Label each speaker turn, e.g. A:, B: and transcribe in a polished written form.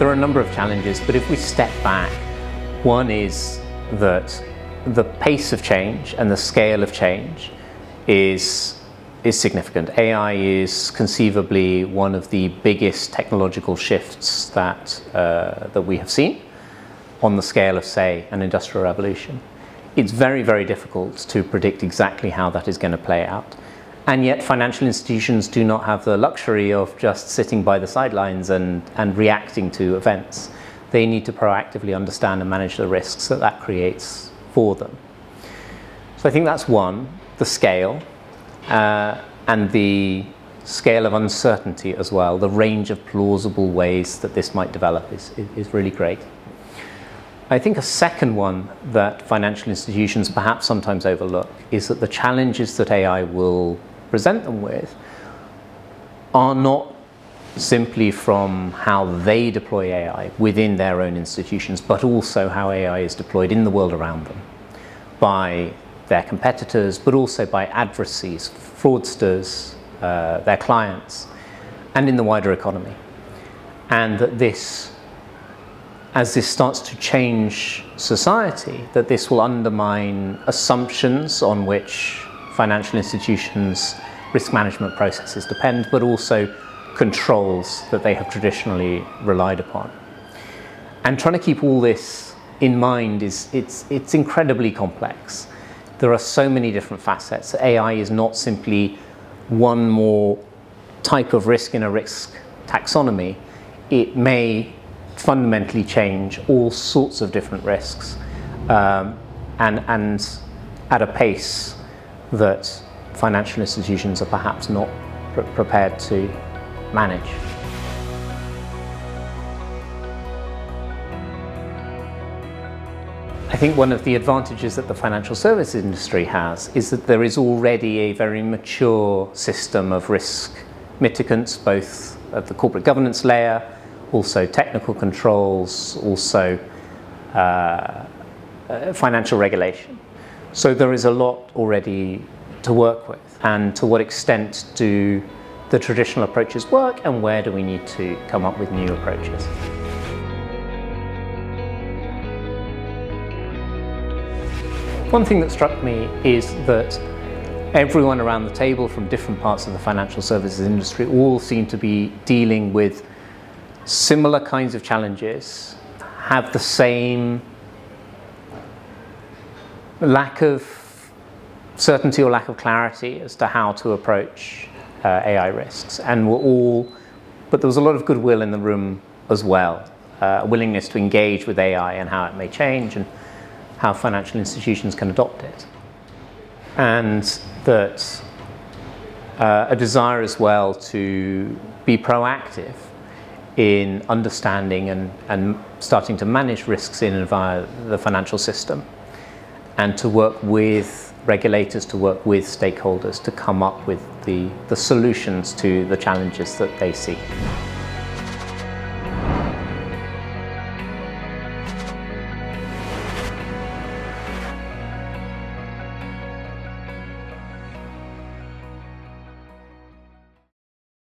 A: There are a number of challenges, but if we step back, one is that the pace of change and the scale of change is significant. AI is conceivably one of the biggest technological shifts that we have seen on the scale of, say, an industrial revolution. It's very, very difficult to predict exactly how that is going to play out. And yet financial institutions do not have the luxury of just sitting by the sidelines and reacting to events. They need to proactively understand and manage the risks that that creates for them. So I think that's one, the scale, and the scale of uncertainty as well. The range of plausible ways that this might develop is really great. I think a second one that financial institutions perhaps sometimes overlook is that the challenges that AI will present them with are not simply from how they deploy AI within their own institutions, but also how AI is deployed in the world around them by their competitors, but also by adversaries, fraudsters, their clients, and in the wider economy. And that this, as this starts to change society, that this will undermine assumptions on which financial institutions' risk management processes depend, but also controls that they have traditionally relied upon. And trying to keep all this in mind it's incredibly complex. There are so many different facets. AI is not simply one more type of risk in a risk taxonomy. It may fundamentally change all sorts of different risks, and at a pace that financial institutions are perhaps not prepared to manage. I think one of the advantages that the financial services industry has is that there is already a very mature system of risk mitigants, both at the corporate governance layer, also technical controls, also financial regulation. So there is a lot already to work with. And to what extent do the traditional approaches work, and where do we need to come up with new approaches? One thing that struck me is that everyone around the table from different parts of the financial services industry all seem to be dealing with similar kinds of challenges, have the same lack of certainty or lack of clarity as to how to approach AI risks. And but there was a lot of goodwill in the room as well, a willingness to engage with AI and how it may change and how financial institutions can adopt it. And that a desire as well to be proactive in understanding and starting to manage risks in and via the financial system, and to work with regulators, to work with stakeholders to come up with the solutions to the challenges that they see.